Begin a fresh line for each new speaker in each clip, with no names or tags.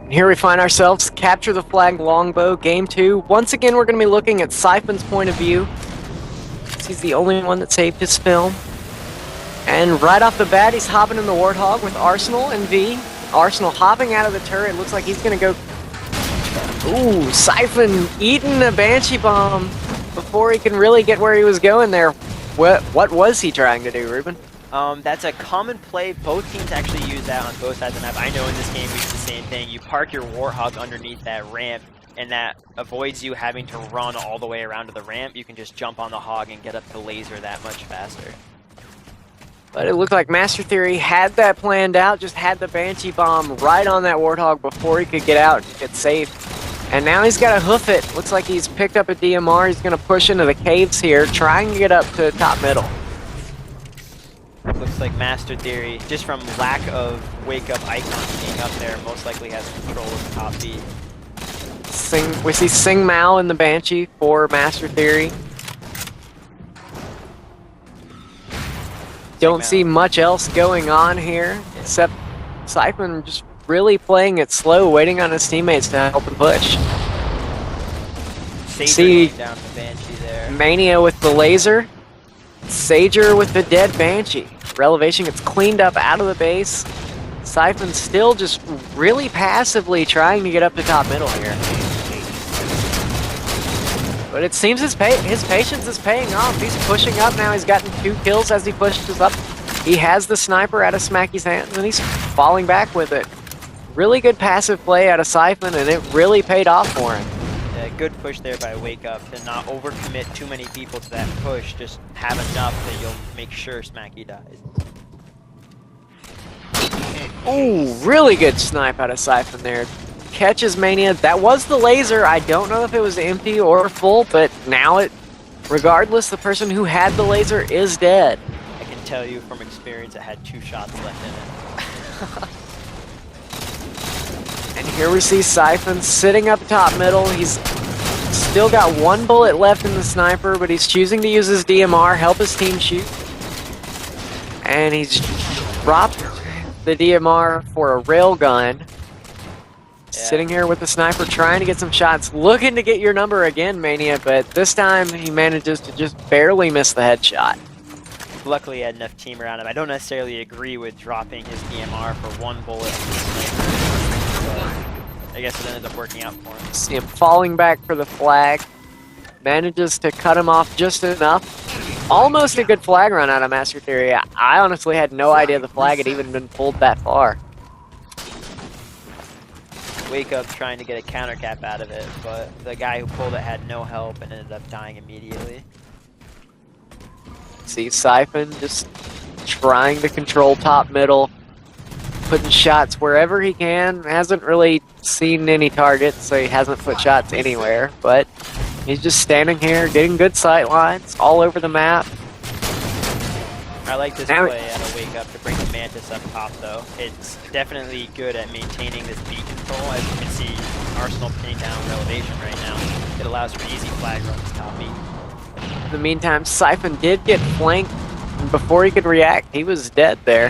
Here we find ourselves, capture the flag Longbow, game 2. Once again, we're going to be looking at Siphon's point of view. He's the only one that saved his film. And right off the bat, he's hopping in the Warthog with Arsenal and V. Arsenal hopping out of the turret. Looks like he's going to go... Ooh, Siphon eating a Banshee Bomb before he can really get where he was going there. What was he trying to do, Ruben?
That's a common play. Both teams actually use that on both sides of the map. I know in this game we use the same thing. You park your Warthog underneath that ramp, and that avoids you having to run all the way around to the ramp. You can just jump on the hog and get up to laser that much faster.
But it looked like Master Theory had that planned out, just had the Banshee Bomb right on that Warthog before he could get out and get safe. And now he's got to hoof it. Looks like he's picked up a DMR. He's going to push into the caves here, trying to get up to top middle.
Looks like Master Theory, just from lack of wake-up icons being up there, most likely has control of the top B.
We see Sing Mao in the Banshee for Master Theory. Don't see much else going on here, except Siphon just really playing it slow, waiting on his teammates to help him push.
See down the Banshee there.
Mania with the laser. Sager with the dead Banshee. Relevation gets cleaned up out of the base. Siphon still just really passively trying to get up to top middle here. But it seems his patience is paying off. He's pushing up now. He's gotten 2 kills as he pushes up. He has the sniper out of Smacky's hands, and he's falling back with it. Really good passive play out of Siphon, and it really paid off for him.
Yeah, good push there by Wake Up to not overcommit too many people to that push. Just have enough that you'll make sure Smacky dies.
Ooh, really good snipe out of Siphon there. Catches Mania. That was the laser. I don't know if it was empty or full, but now regardless, the person who had the laser is dead.
I can tell you from experience it had 2 shots left in it.
And here we see Siphon sitting up top middle. He's still got 1 bullet left in the sniper, but he's choosing to use his DMR, help his team shoot. And he's dropped the DMR for a railgun. Sitting here with the sniper, trying to get some shots, looking to get your number again, Mania, but this time he manages to just barely miss the headshot.
Luckily, he had enough team around him. I don't necessarily agree with dropping his DMR for 1 bullet from the sniper, but I guess it ended up working out for him.
See him falling back for the flag. Manages to cut him off just enough. Almost a good flag run out of Master Theory. I honestly had no idea the flag had even been pulled that far.
Wake Up trying to get a counter cap out of it, but the guy who pulled it had no help and ended up dying immediately.
See Siphon just trying to control top middle, putting shots wherever he can. Hasn't really seen any targets, so he hasn't put shots anywhere, but he's just standing here getting good sight lines all over the map.
I like this play out of Wake Up to bring the Mantis up top, though. It's definitely good at maintaining this beat control. As you can see, Arsenal pinning down Relevation right now. It allows for easy flag runs top beat.
In the meantime, Siphon did get flanked, and before he could react, he was dead there.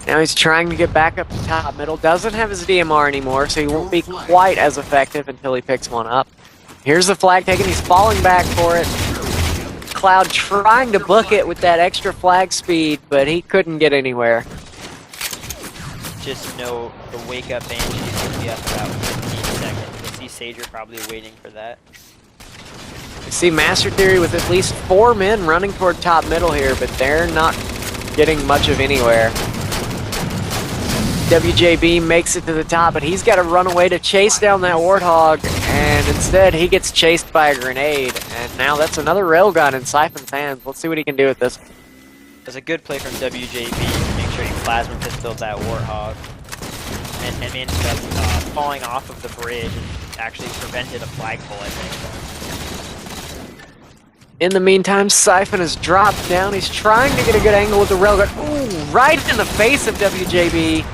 Now he's trying to get back up to top middle. Doesn't have his DMR anymore, so he won't be quite as effective until he picks one up. Here's the flag taken. He's falling back for it. Cloud trying to book it with that extra flag speed, but he couldn't get anywhere.
Just know the Wake Up Banshee will be up about 15 seconds. You'll see Sager probably waiting for that.
You see Master Theory with at least 4 men running toward top middle here, but they're not getting much of anywhere. WJB makes it to the top, but he's got to run away to chase down that Warthog, and instead he gets chased by a grenade, and now that's another railgun in Siphon's hands. Let's see what he can do with this.
It's a good play from WJB to make sure he plasma pistoled that Warthog, and ended up falling off of the bridge and actually prevented a flagpole, I think.
In the meantime, Siphon has dropped down. He's trying to get a good angle with the railgun. Ooh, right in the face of WJB.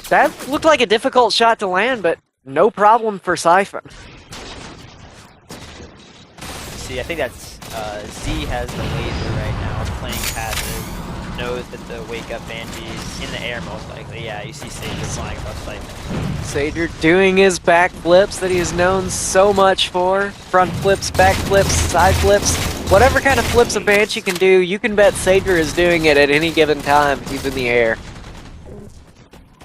That looked like a difficult shot to land, but no problem for Siphon.
See, I think that's Z has the laser right now, playing passive. knows that the Wake Up Banshee's in the air most likely. Yeah, you see Sager flying above Siphon.
Sager doing his backflips that he's known so much for. Front flips, back flips, side flips. Whatever kind of flips a Banshee can do, you can bet Sager is doing it at any given time he's in the air.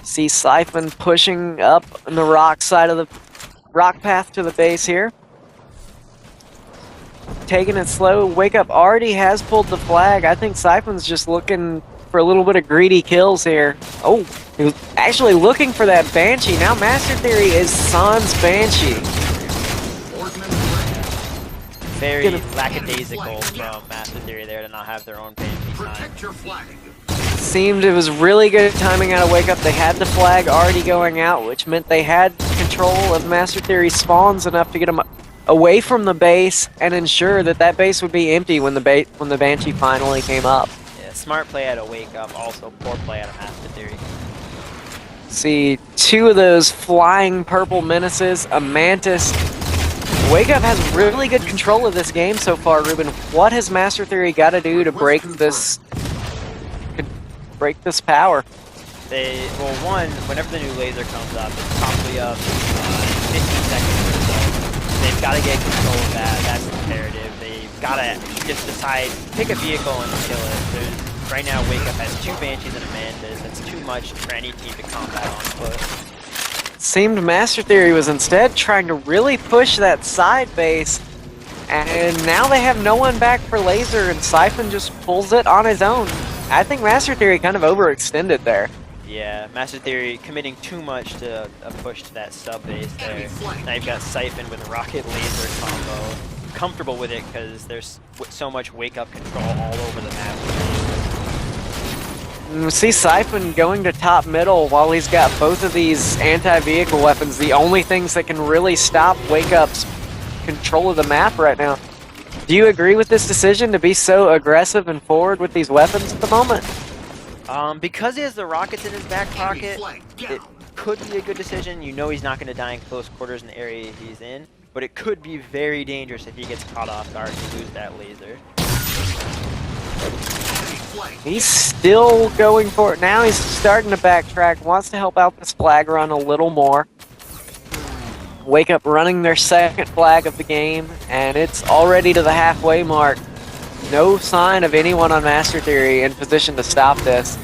See Siphon pushing up on the rock side of the rock path to the base here. Taking it slow. Wake Up already has pulled the flag. I think Siphon's just looking for a little bit of greedy kills here. Oh, he was actually looking for that Banshee. Now Master Theory is San's Banshee.
Very lackadaisical from Master Theory there to not have their own Banshee sign.
Seemed it was really good timing out of Wake Up. They had the flag already going out, which meant they had control of Master Theory spawns enough to get them away from the base and ensure that that base would be empty when the Banshee finally came up.
Yeah, smart play out of Wake Up, also poor play out of Master Theory.
See, two of those flying purple menaces, a Mantis. Wake Up has really good control of this game so far, Ruben. What has Master Theory got to do to break this power?
Well, one, whenever the new laser comes up, it's probably up 15 seconds or so. They've got to get control of that. That's imperative. They've got to just decide, pick a vehicle and kill it. Right now, Wake Up has 2 Banshees and a Mantis. That's too much for any team to combat on foot.
Seemed Master Theory was instead trying to really push that side base, and now they have no one back for laser, and Siphon just pulls it on his own. I think Master Theory kind of overextended there.
Yeah, Master Theory committing too much to a push to that sub base there. Now you've got Siphon with a rocket laser combo. Comfortable with it because there's so much Wake Up control all over the map.
We see Siphon going to top middle while he's got both of these anti-vehicle weapons, the only things that can really stop Wake Up's control of the map right now. Do you agree with this decision to be so aggressive and forward with these weapons at the moment?
Because he has the rockets in his back pocket, it could be a good decision. You know he's not going to die in close quarters in the area he's in, but it could be very dangerous if he gets caught off guard and lose that laser.
He's still going for it. Now he's starting to backtrack, wants to help out this flag run a little more. Wake Up running their second flag of the game, and it's already to the halfway mark. No sign of anyone on Master Theory in position to stop this.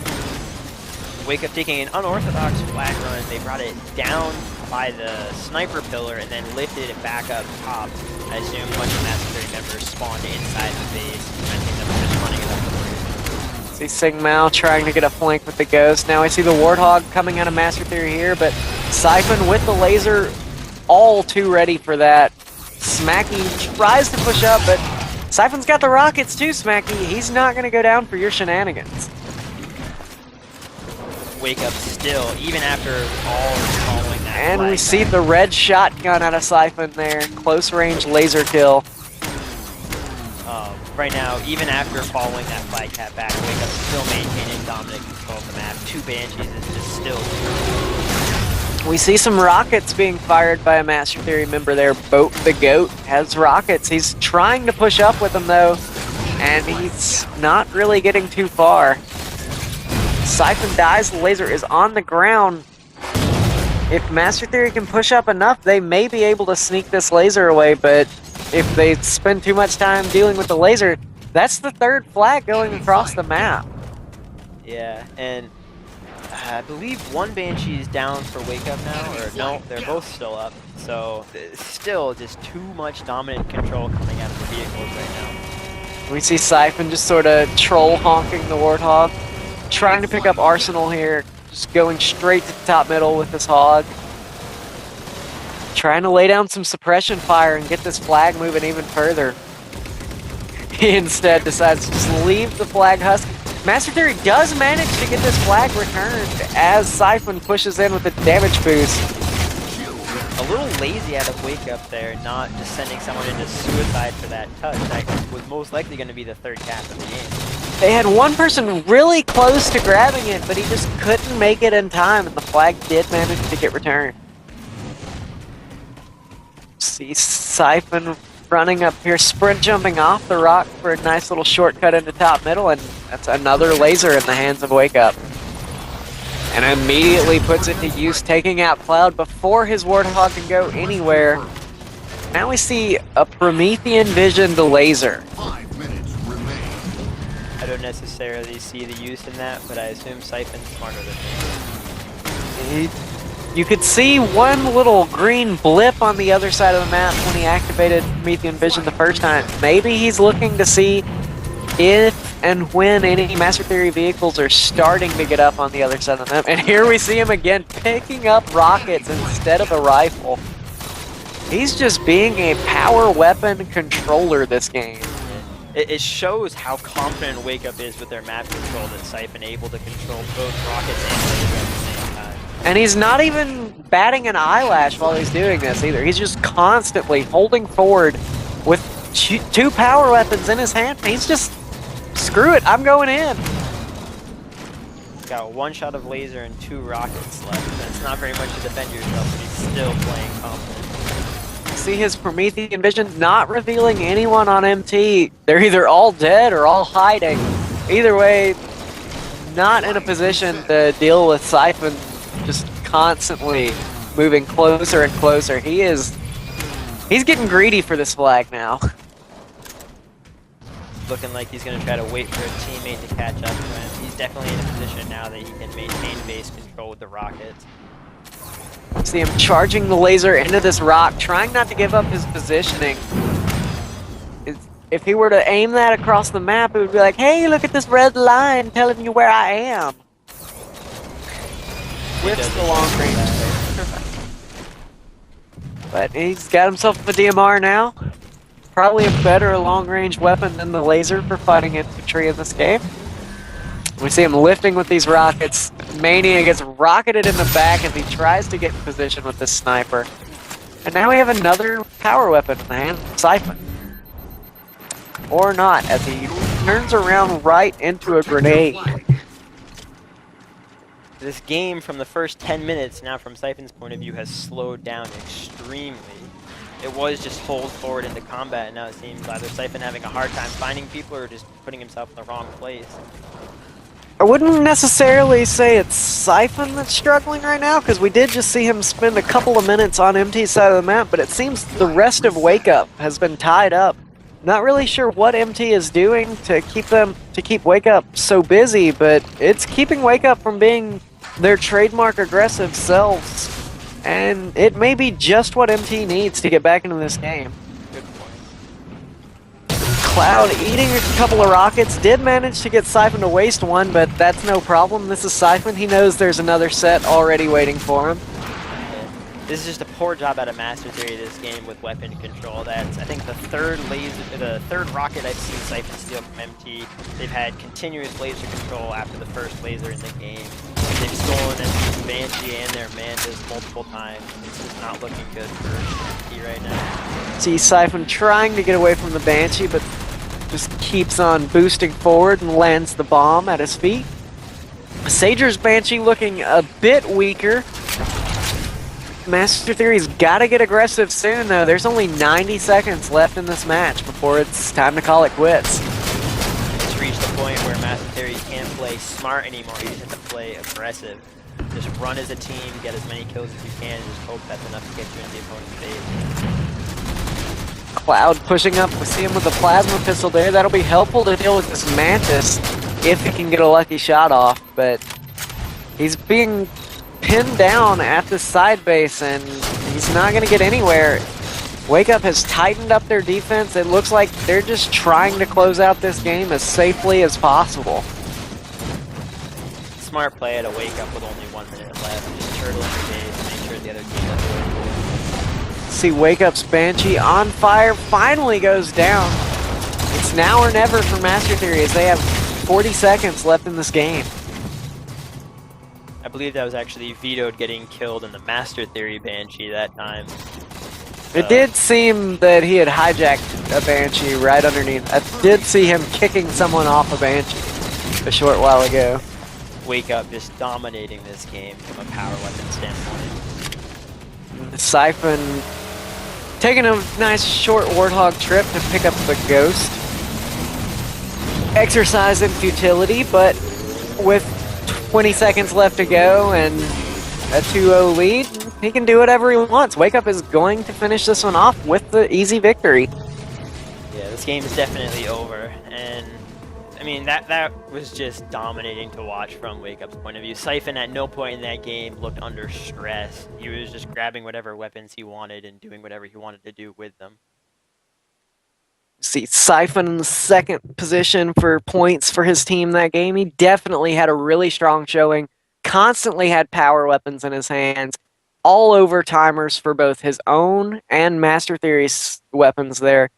Wake Up taking an unorthodox flag run. They brought it down by the sniper pillar and then lifted it back up top. I assume a bunch of Master Theory members spawned inside the base. I think they were just running it up the road.
See Sing Mao trying to get a flank with the Ghost. Now I see the Warthog coming out of Master Theory here, but Siphon with the laser all too ready for that. Smacky tries to push up, but Siphon's got the rockets too, Smacky. He's not going to go down for your shenanigans.
Wake Up still, even after all following that.
And we see the red shotgun out of Siphon there. Close range laser kill.
Right now, even after following that flag cap back, Wake Up still maintaining dominant control of the map. 2 Banshees is just still.
We see some rockets being fired by a Master Theory member there. Boat the Goat has rockets. He's trying to push up with them though, and he's not really getting too far. Siphon dies, the laser is on the ground. If Master Theory can push up enough, they may be able to sneak this laser away, but if they spend too much time dealing with the laser, that's the 3rd flag going across the map.
Yeah, and I believe 1 Banshee is down for Wake Up now, or no, they're both still up. So still just too much dominant control coming out of the vehicles right now.
We see Siphon just sort of troll honking the Warthog, trying to pick up Arsenal here, just going straight to the top middle with this Hog. Trying to lay down some suppression fire and get this flag moving even further. He instead decides to just leave the flag husk. Master Theory does manage to get this flag returned as Siphon pushes in with a damage boost.
A little lazy out of Wake Up there, not just sending someone into suicide for that touch. That was most likely going to be the 3rd cap of the game.
They had one person really close to grabbing it, but he just couldn't make it in time, and the flag did manage to get returned. See Siphon running up here, sprint jumping off the rock for a nice little shortcut into top middle, and that's another laser in the hands of Wake Up. And immediately puts it to use, taking out Cloud before his Warthog can go anywhere. Now we see a Promethean visioned laser.
5 minutes remain.
I don't necessarily see the use in that, but I assume Siphon's smarter than me.
You could see one little green blip on the other side of the map when he activated Promethean Vision the first time. Maybe he's looking to see if and when any Master Theory vehicles are starting to get up on the other side of the map. And here we see him again picking up rockets instead of a rifle. He's just being a power weapon controller this game.
It shows how confident Wake Up is with their map control that Siphon able to control both rockets and laser at the same time.
And he's not even batting an eyelash while he's doing this either. He's just constantly holding forward with two power weapons in his hand. He's just, screw it, I'm going in.
He's got one shot of laser and 2 rockets left. And it's not very much to defend yourself, but he's still playing confident.
See his Promethean Vision not revealing anyone on MT. They're either all dead or all hiding. Either way, not in a position to deal with Siphon just constantly moving closer and closer. He's getting greedy for this flag now.
Looking like he's going to try to wait for a teammate to catch up to him. He's definitely in a position now that he can maintain base control with the rockets.
See him charging the laser into this rock, trying not to give up his positioning. If he were to aim that across the map, it would be like, hey, look at this red line telling you where I am. Whips the long range. But he's got himself a DMR now. Probably a better long-range weapon than the laser for fighting infantry in this game. We see him lifting with these rockets. Mania gets rocketed in the back as he tries to get in position with this sniper. And now we have another power weapon in the hand of Siphon. Or not, as he turns around right into a grenade.
This game, from the first 10 minutes, now from Siphon's point of view, has slowed down extremely. It was just hold forward into combat, and now it seems either Siphon having a hard time finding people or just putting himself in the wrong place.
I wouldn't necessarily say it's Siphon that's struggling right now, because we did just see him spend a couple of minutes on MT's side of the map, but it seems the rest of Wake Up has been tied up. Not really sure what MT is doing to keep Wake Up so busy, but it's keeping Wake Up from being their trademark aggressive selves. And it may be just what MT needs to get back into this game.
Good point.
Cloud eating a couple of rockets, did manage to get Siphon to waste one, but that's no problem. This is Siphon. He knows there's another set already waiting for him.
This is just a poor job out of Master Theory this game with weapon control. That's, I think, the third rocket I've seen Siphon steal from MT. They've had continuous laser control after the first laser in the game. They've stolen MT's Banshee and their Mantis multiple times. It's just not looking good for MT right now.
See Siphon trying to get away from the Banshee, but just keeps on boosting forward and lands the bomb at his feet. Sager's Banshee looking a bit weaker. Master Theory's got to get aggressive soon, though. There's only 90 seconds left in this match before it's time to call it quits.
It's reached the point where Master Theory can't play smart anymore. You just have to play aggressive. Just run as a team, get as many kills as you can, and just hope that's enough to get you into the opponent's phase.
Cloud pushing up. We see him with the plasma pistol there. That'll be helpful to deal with this Mantis if he can get a lucky shot off, but he's being pinned down at the side base, and he's not going to get anywhere. Wake Up has tightened up their defense. It looks like they're just trying to close out this game as safely as possible.
Smart play to Wake Up with only 1 minute left. Just turtle in your base, make sure the other team doesn't.
See Wake Up's Banshee on fire, finally goes down. It's now or never for Master Theory as they have 40 seconds left in this game.
I believe that was actually vetoed getting killed in the Master Theory Banshee that time.
It did seem that he had hijacked a Banshee right underneath. I did see him kicking someone off a Banshee a short while ago.
Wake Up just dominating this game from a power weapon standpoint.
Siphon taking a nice short Warthog trip to pick up the Ghost. Exercise in futility, but with 20 seconds left to go and a 2-0 lead, he can do whatever he wants. Wake Up is going to finish this one off with the easy victory.
Yeah, this game is definitely over, and I mean that was just dominating to watch from Wake Up's point of view. Siphon at no point in that game looked under stress. He was just grabbing whatever weapons he wanted and doing whatever he wanted to do with them.
See Siphon in the second position for points for his team that game. He definitely had a really strong showing, constantly had power weapons in his hands, all over timers for both his own and Master Theory's weapons there.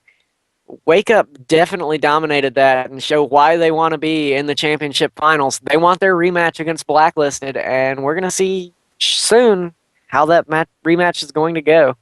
Wake Up definitely dominated that and show why they want to be in the championship finals. They want their rematch against Blacklisted, and we're going to see soon how that rematch is going to go.